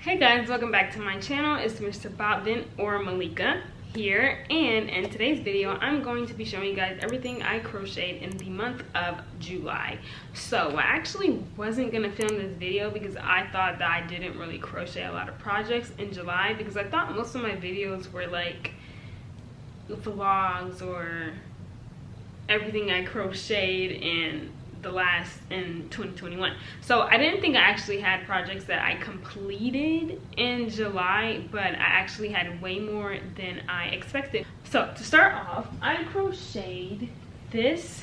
Hey guys, welcome back to my channel. It's Mr. Bobbin or Malika here, and in today's video I'm going to be showing you guys everything I crocheted in the month of July. So I actually wasn't gonna film this video because I thought that I didn't really crochet a lot of projects in July, because I thought most of my videos were like vlogs or everything I crocheted in 2021. So I didn't think I actually had projects that I completed in July, but I actually had way more than I expected. So to start off, I crocheted this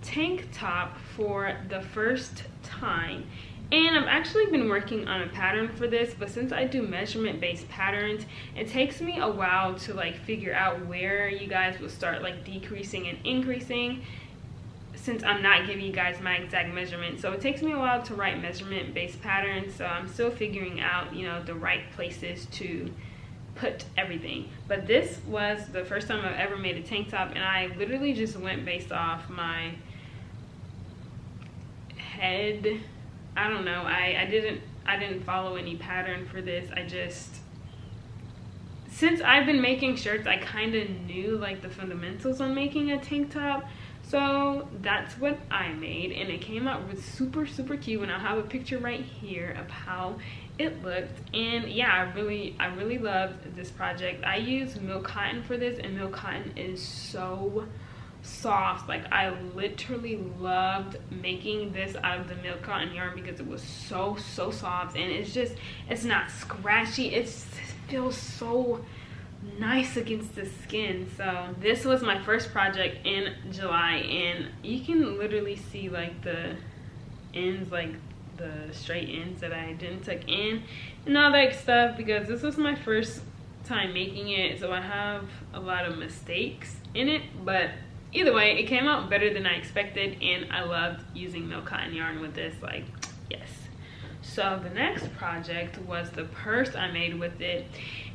tank top for the first time, and I've actually been working on a pattern for this, but since I do measurement based patterns, it takes me a while to like figure out where you guys will start like decreasing and increasing, since I'm not giving you guys my exact measurement. So it takes me a while to write measurement based patterns, so I'm still figuring out, you know, the right places to put everything. But this was the first time I've ever made a tank top, and I literally just went based off my head. I don't know, I didn't follow any pattern for this. I just, since I've been making shirts, I kind of knew like the fundamentals on making a tank top. So that's what I made, and it came out with super cute, and I'll have a picture right here of how it looked. And yeah, I really loved this project. I used milk cotton for this, and milk cotton is so soft. Like, I literally loved making this out of the milk cotton yarn because it was so soft, and it's not scratchy. It feels so nice against the skin. So this was my first project in July, and you can literally see like the ends, like the straight ends that I didn't tuck in and all that stuff, because this was my first time making it, so I have a lot of mistakes in it. But either way, it came out better than I expected, and I loved using milk cotton yarn with this. Like, yes. So the next project was the purse I made with it,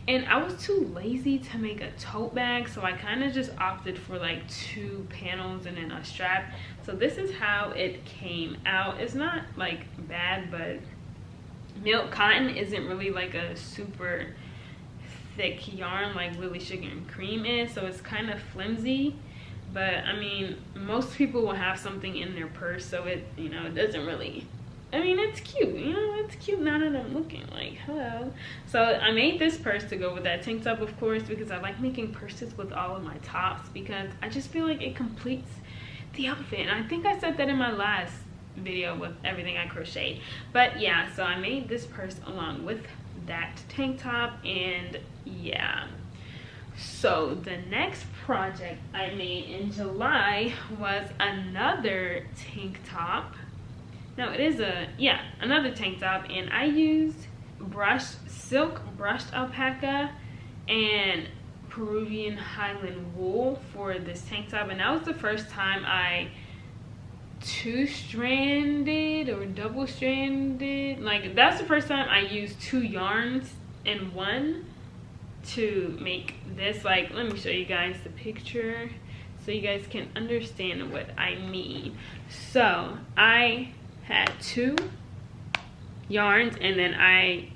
and I was too lazy to make a tote bag, so I kind of just opted for like 2 panels and then a strap. So this is how it came out. It's not like bad, but milk cotton isn't really like a super thick yarn like Lily Sugar and Cream is, so it's kind of flimsy. But I mean, most people will have something in their purse, so it, you know, it doesn't really, I mean, it's cute, you know, it's cute now that I'm looking, like, hello. So I made this purse to go with that tank top, of course, because I like making purses with all of my tops, because I just feel like it completes the outfit. And I think I said that in my last video with everything I crocheted. But yeah, so I made this purse along with that tank top, and yeah. So the next project I made in July was another tank top. No, it is another tank top, and I used silk brushed alpaca and Peruvian Highland wool for this tank top, and that was the first time I two-stranded or double-stranded, like that's the first time I used 2 yarns in one to make this. Like, let me show you guys the picture so you guys can understand what I mean. So I had 2 yarns, and then I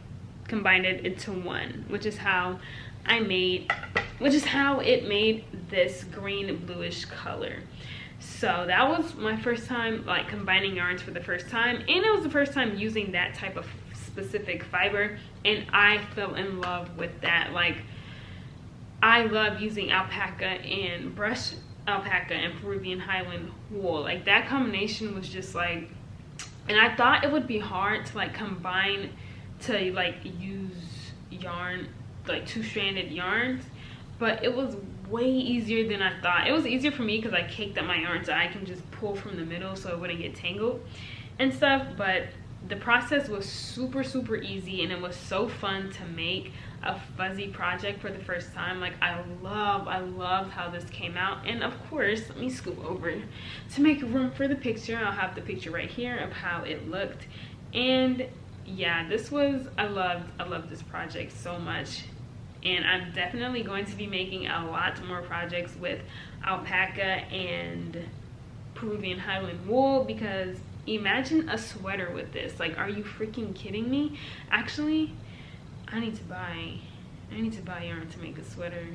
combined it into one, which is how it made this green bluish color. So that was my first time like combining yarns for the first time, and it was the first time using that type of specific fiber, and I fell in love with that. Like, I love using alpaca and brushed alpaca and Peruvian Highland wool. Like, that combination was just like, and I thought it would be hard to like combine, to like use yarn, like 2-stranded yarns, but it was way easier than I thought. It was easier for me because I caked up my yarn, so I can just pull from the middle so it wouldn't get tangled and stuff. But the process was super easy, and it was so fun to make a fuzzy project for the first time. Like, I love how this came out. And of course, let me scoop over to make room for the picture. I'll have the picture right here of how it looked. And yeah, this was, I loved this project so much, and I'm definitely going to be making a lot more projects with alpaca and Peruvian Highland wool, because imagine a sweater with this. Like, are you freaking kidding me? Actually, I need to buy yarn to make a sweater,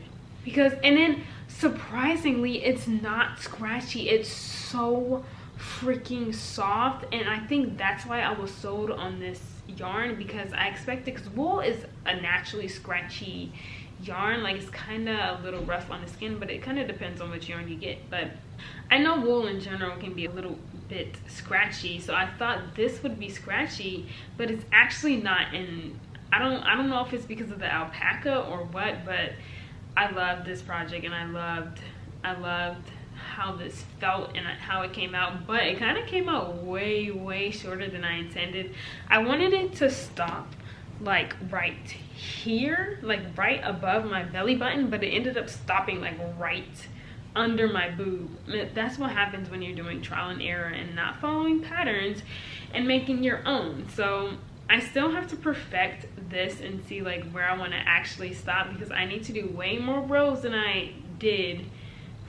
because, and then surprisingly it's not scratchy. It's so freaking soft, and I think that's why I was sold on this yarn, because I expected, because wool is a naturally scratchy yarn, like it's kind of a little rough on the skin, but it kind of depends on which yarn you get. But I know wool in general can be a little bit scratchy, so I thought this would be scratchy, but it's actually not. And I don't know if it's because of the alpaca or what, but I loved this project, and I loved how this felt and how it came out. But it kind of came out way shorter than I intended. I wanted it to stop like right here, like right above my belly button, but it ended up stopping like right under my boob. That's what happens when you're doing trial and error and not following patterns and making your own. So I still have to perfect this and see like where I want to actually stop, because I need to do way more rows than I did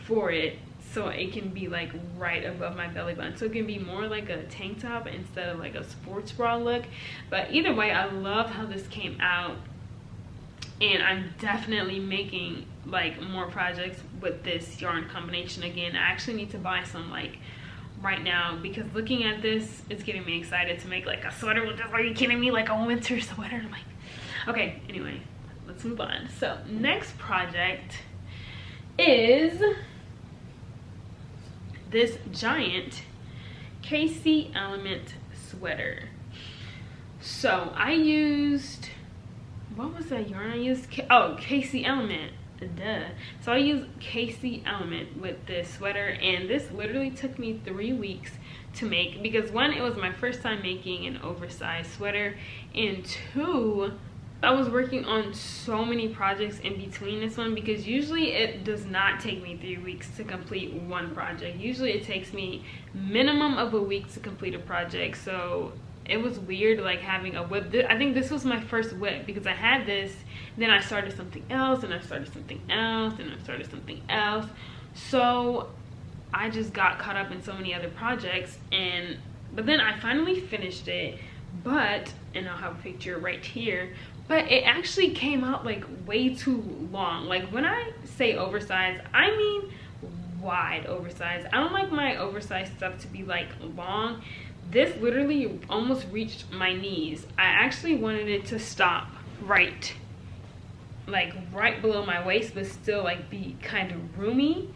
for it, so it can be like right above my belly button, so it can be more like a tank top instead of like a sports bra look. But either way, I love how this came out, and I'm definitely making like more projects with this yarn combination again. I actually need to buy some like right now, because looking at this, it's getting me excited to make like a sweater with this. Are you kidding me? Like a winter sweater. Like, okay, anyway, let's move on. So next project is this giant KC Element sweater. So I used, what was that yarn I used? Oh, KC Element, duh. So I used KC Element with this sweater, and this literally took me 3 weeks to make, because one, it was my first time making an oversized sweater, and two, I was working on so many projects in between this one, because usually it does not take me 3 weeks to complete one project. Usually it takes me minimum of a week to complete a project. So it was weird like having a whip. I think this was my first whip, because I had this, then I started something else, and I started something else, and I started something else. So I just got caught up in so many other projects, but then I finally finished it. But, and I'll have a picture right here, but it actually came out like way too long. Like when I say oversized, I mean wide oversized. I don't like my oversized stuff to be like long. This literally almost reached my knees. I actually wanted it to stop right below my waist, but still like be kind of roomy,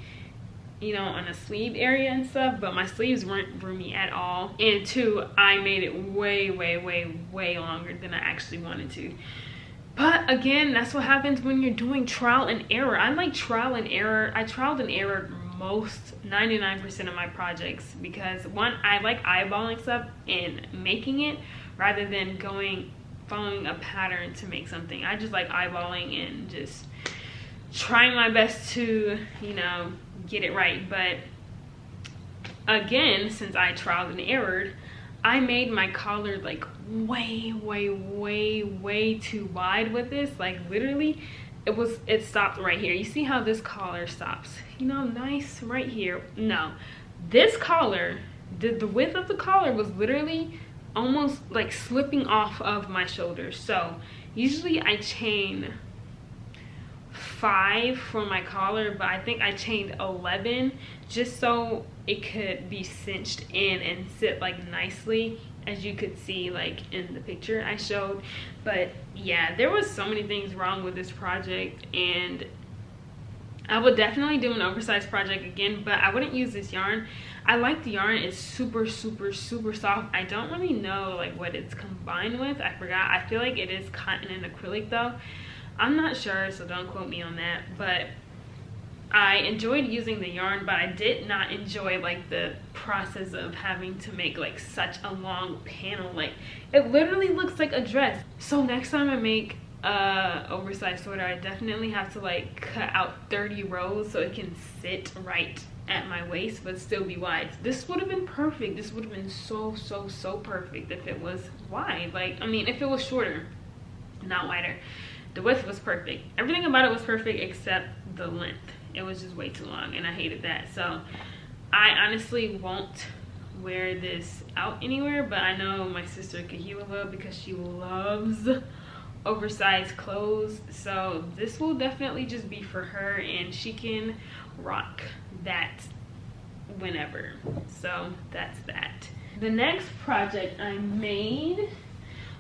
you know, on a sleeve area and stuff. But my sleeves weren't roomy at all, and two, I made it way longer than I actually wanted to. But again, that's what happens when you're doing trial and error. I like trial and error. I trialed and errored most 99% of my projects, because one, I like eyeballing stuff and making it rather than following a pattern to make something. I just like eyeballing and just trying my best to, you know, get it right. But again, since I trialed and errored, I made my collar like way too wide with this. Like literally it stopped right here. You see how this collar stops, you know, nice right here. No, this collar, the width of the collar was literally almost like slipping off of my shoulders. So usually I chain 5 for my collar, but I think I chained 11 just so it could be cinched in and sit like nicely, as you could see like in the picture I showed. But yeah, there was so many things wrong with this project, and I would definitely do an oversized project again, but I wouldn't use this yarn. I like the yarn. It's super soft. I don't really know like what it's combined with. I forgot. I feel like it is cotton and acrylic though. I'm not sure, so don't quote me on that. But I enjoyed using the yarn, but I did not enjoy like the process of having to make like such a long panel. Like it literally looks like a dress. So next time I make a oversized sweater, I definitely have to like cut out 30 rows so it can sit right at my waist but still be wide. This would have been perfect. This would have been so perfect if it was wide. Like, I mean, if it was shorter, not wider. The width was perfect. Everything about it was perfect except the length. It was just way too long, and I hated that. So I honestly won't wear this out anywhere, but I know my sister Kahila will, because she loves oversized clothes, so this will definitely just be for her, and she can rock that whenever. So that's that. The next project I made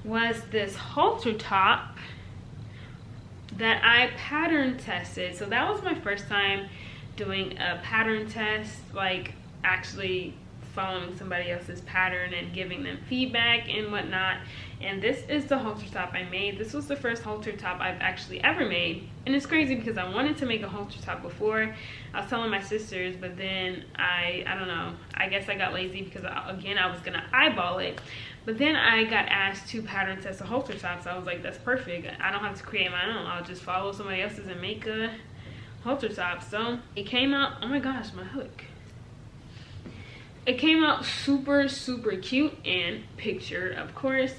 was this halter top that I pattern tested. So that was my first time doing a pattern test, like actually following somebody else's pattern and giving them feedback and whatnot. And this is the halter top I made. This was the first halter top I've actually ever made, and it's crazy because I wanted to make a halter top before. I was telling my sisters, but then I don't know, I guess I got lazy because again I was gonna eyeball it, but then I got asked to pattern test a halter top, so I was like, that's perfect, I don't have to create my own, I'll just follow somebody else's and make a halter top. So it came out, oh my gosh, my hook. It came out super cute and picture, of course,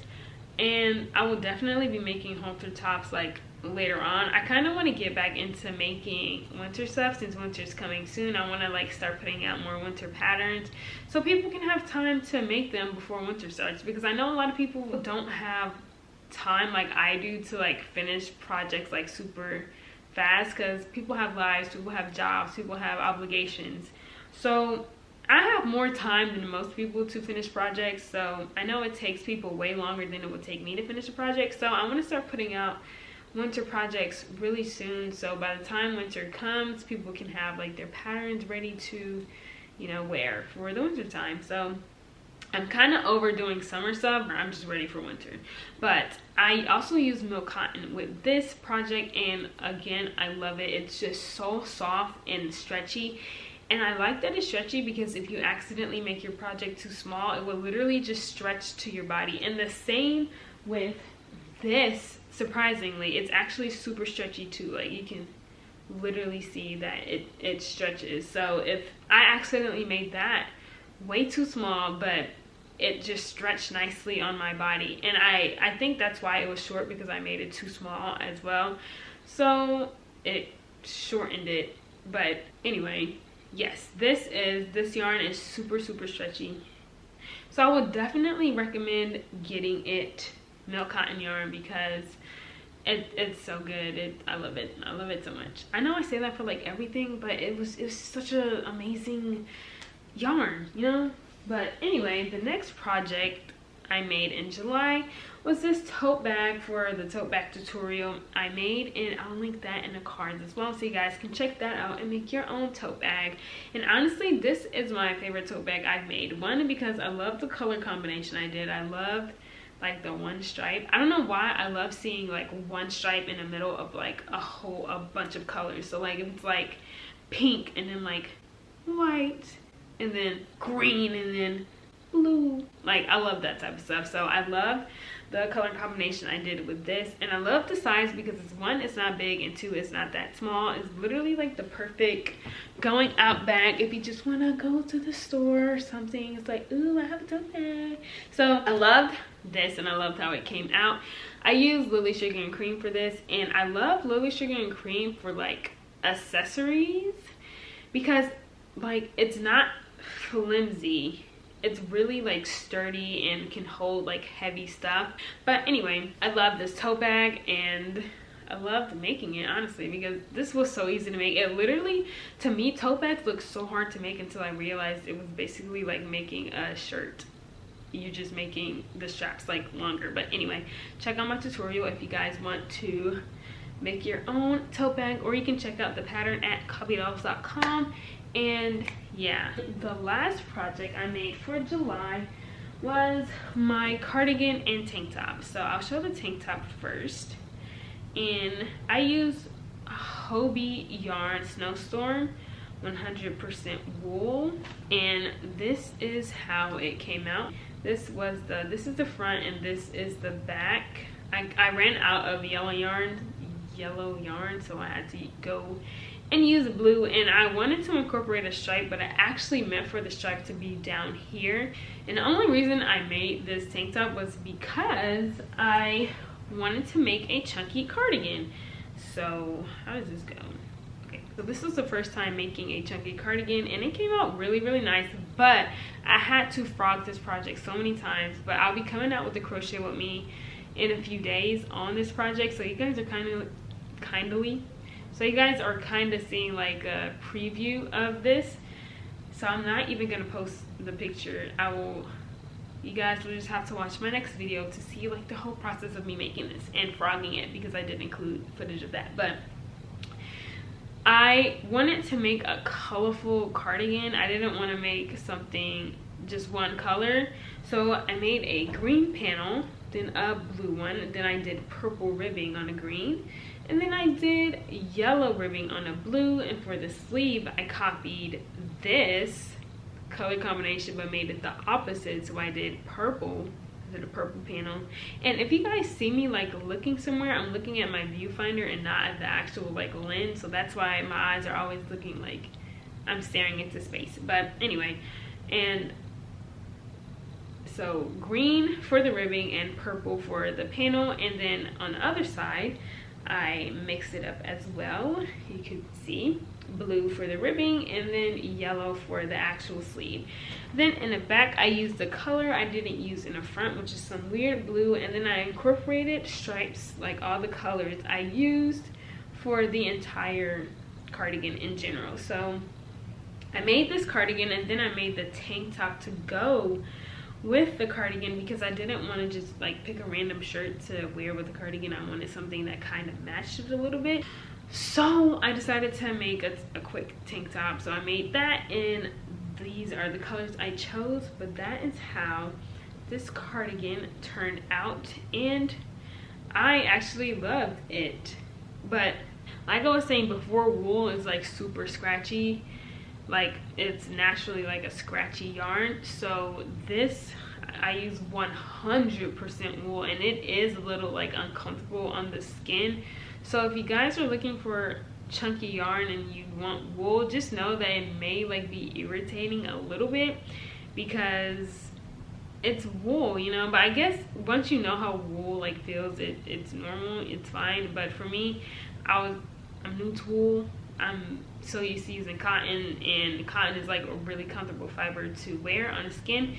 and I will definitely be making halter tops like later on. I kind of want to get back into making winter stuff since winter's coming soon. I want to like start putting out more winter patterns so people can have time to make them before winter starts, because I know a lot of people don't have time like I do to like finish projects like super fast, because people have lives, people have jobs, people have obligations. So I have more time than most people to finish projects, so I know it takes people way longer than it would take me to finish a project. So I want to start putting out winter projects really soon, so by the time winter comes, people can have like their patterns ready to, you know, wear for the winter time. So I'm kind of overdoing summer stuff, I'm just ready for winter. But I also use milk cotton with this project, and again, I love it. It's just so soft and stretchy. And I like that it's stretchy because if you accidentally make your project too small, it will literally just stretch to your body. And the same with this, surprisingly, it's actually super stretchy too. Like you can literally see that it stretches. So if I accidentally made that way too small, but it just stretched nicely on my body. And I think that's why it was short, because I made it too small as well. So it shortened it. But anyway, yes, this yarn is super stretchy, so I would definitely recommend getting it milk cotton yarn because it's so good. I love it so much. I know I say that for like everything, but it was such an amazing yarn, you know. But anyway, the next project I made in July was this tote bag for the tote bag tutorial I made, and I'll link that in the cards as well, so you guys can check that out and make your own tote bag. And honestly, this is my favorite tote bag I've made. One, because I love the color combination I did. I love like the one stripe. I don't know why I love seeing like one stripe in the middle of like a bunch of colors. So like if it's like pink and then like white and then green and then blue, like I love that type of stuff. So I love the color combination I did with this, and I love the size because it's one, it's not big, and two, it's not that small. It's literally like the perfect going out bag if you just want to go to the store or something. It's like, ooh, I have a tote bag. So I loved this, and I loved how it came out. I used Lily Sugar and Cream for this, and I love Lily Sugar and Cream for like accessories because like it's not flimsy. It's really like sturdy and can hold like heavy stuff. But anyway, I love this tote bag, and I loved making it, honestly, because this was so easy to make. It literally, to me, tote bags look so hard to make until I realized it was basically like making a shirt. You're just making the straps like longer. But anyway, check out my tutorial if you guys want to make your own tote bag, or you can check out the pattern at cobbydolls.com. And yeah, the last project I made for July was my cardigan and tank top. So I'll show the tank top first. And I use Hobie yarn Snowstorm 100% wool, and this is how it came out. This is the front, and this is the back. I ran out of yellow yarn, so I had to go and use blue, and I wanted to incorporate a stripe, but I actually meant for the stripe to be down here. And the only reason I made this tank top was because I wanted to make a chunky cardigan. So how does this go? Okay, so this was the first time making a chunky cardigan, and it came out really nice, but I had to frog this project so many times. But I'll be coming out with the Crochet With Me in a few days on this project, so you guys are kind of seeing like a preview of this. So I'm not even gonna post the picture. You guys will just have to watch my next video to see like the whole process of me making this and frogging it, because I did include footage of that. But I wanted to make a colorful cardigan. I didn't want to make something just one color, so I made a green panel, then a blue one, then I did purple ribbing on a green, and then I did yellow ribbing on a blue. And for the sleeve, I copied this color combination but made it the opposite, so I did purple. I did a purple panel. And if you guys see me like looking somewhere, I'm looking at my viewfinder and not at the actual like lens, so that's why my eyes are always looking like I'm staring into space. But anyway, and so green for the ribbing and purple for the panel, and then on the other side I mixed it up as well. You can see blue for the ribbing and then yellow for the actual sleeve. Then in the back I used the color I didn't use in the front, which is some weird blue, and then I incorporated stripes, like all the colors I used for the entire cardigan in general. So I made this cardigan, and then I made the tank top to go with the cardigan, because I didn't want to just like pick a random shirt to wear with the cardigan. I wanted something that kind of matched it a little bit. So I decided to make a quick tank top. So I made that, and these are the colors I chose. But that is how this cardigan turned out, and I actually loved it. But like I was saying before, wool is like super scratchy. Like it's naturally like a scratchy yarn. So this, I use 100% wool, and it is a little like uncomfortable on the skin. So if you guys are looking for chunky yarn and you want wool, just know that it may like be irritating a little bit, because it's wool, you know. But I guess once you know how wool like feels, it's normal, it's fine. But for me, I'm new to wool. I'm so used to using cotton, and cotton is like a really comfortable fiber to wear on the skin.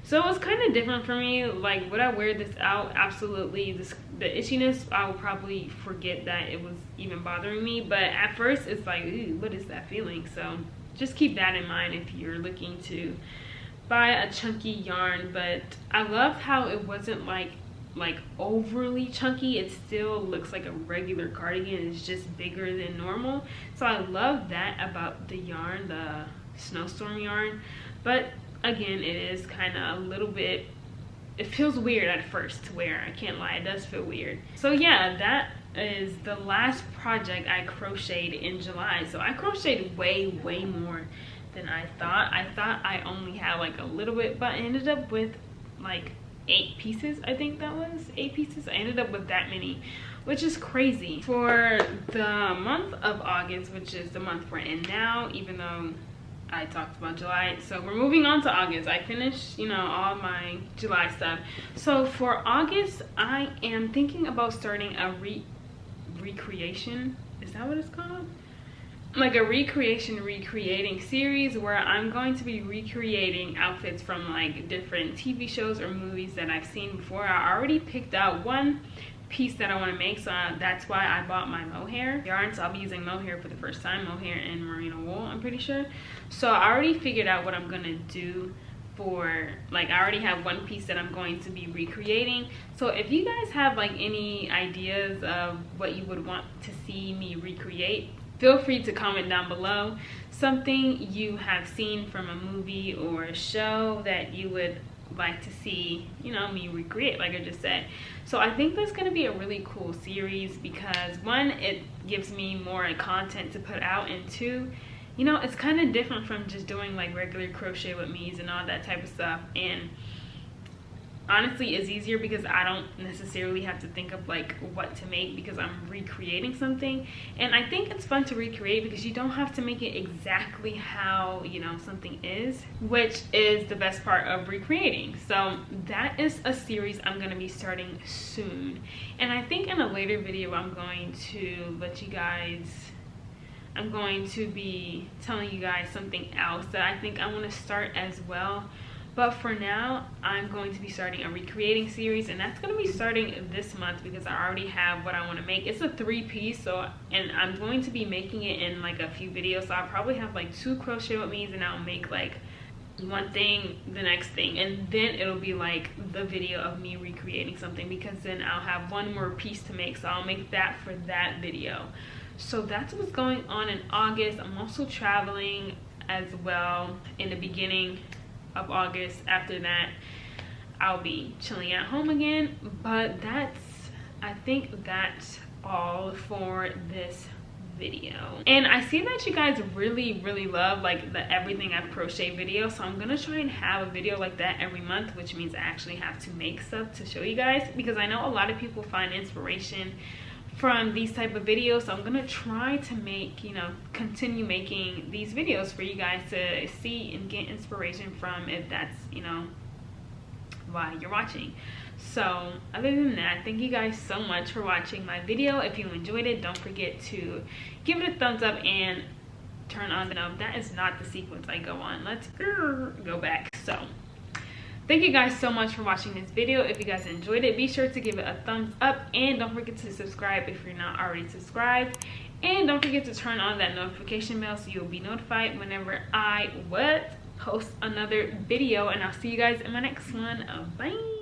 So it was kind of different for me. Like, would I wear this out? Absolutely. The itchiness, I will probably forget that it was even bothering me. But at first, it's like, ooh, what is that feeling? So just keep that in mind if you're looking to buy a chunky yarn. But I love how it wasn't like overly chunky. It still looks like a regular cardigan. It's just bigger than normal. So I love that about the yarn, the snowstorm yarn. But again, it is kind of a little bit, it feels weird at first to wear. I can't lie, it does feel weird. So yeah, that is the last project I crocheted in July. So I crocheted way more than I thought. I thought I only had like a little bit, but I ended up with like 8 pieces. I think that was 8 pieces. I ended up with that many, which is crazy. For the month of August, which is the month we're in now, even though I talked about July, so we're moving on to August. I finished, you know, all my July stuff. So for August, I am thinking about starting a recreation. Is that what it's called? Like a recreating series, where I'm going to be recreating outfits from like different TV shows or movies that I've seen before. I already picked out one piece that I want to make, so that's why I bought my mohair yarn. So I'll be using mohair for the first time, mohair and merino wool, I'm pretty sure. So I already figured out what I'm gonna do for, like, I already have one piece that I'm going to be recreating. So if you guys have like any ideas of what you would want to see me recreate, feel free to comment down below something you have seen from a movie or a show that you would like to see, you know, me recreate, like I just said. So I think that's going to be a really cool series, because one, it gives me more content to put out, and two, you know, it's kind of different from just doing like regular crochet with me's and all that type of stuff. And honestly, it's easier because I don't necessarily have to think of like what to make, because I'm recreating something. And I think it's fun to recreate because you don't have to make it exactly how, you know, something is, which is the best part of recreating. So that is a series I'm going to be starting soon. And I think in a later video I'm going to let you guys, I'm going to be telling you guys something else that I think I want to start as well. But for now, I'm going to be starting a recreating series, and that's going to be starting this month because I already have what I want to make. It's a 3-piece, and I'm going to be making it in like a few videos. So I'll probably have like 2 crochet with me's, and I'll make like one thing, the next thing, and then it'll be like the video of me recreating something, because then I'll have one more piece to make. So I'll make that for that video. So that's what's going on in August. I'm also traveling as well in the beginning of August. After that, I'll be chilling at home again. But I think that's all for this video. And I see that you guys really love like the everything I've crochet video, so I'm gonna try and have a video like that every month, which means I actually have to make stuff to show you guys, because I know a lot of people find inspiration from these type of videos. So I'm gonna try to make, you know, continue making these videos for you guys to see and get inspiration from, if that's, you know, why you're watching. So other than that, thank you guys so much for watching my video. If you enjoyed it, don't forget to give it a thumbs up and turn on the note. That is not the sequence I go on. Let's go back. So thank you guys so much for watching this video. If you guys enjoyed it, be sure to give it a thumbs up, and don't forget to subscribe if you're not already subscribed, and don't forget to turn on that notification bell so you'll be notified whenever I post another video. And I'll see you guys in my next one. Bye.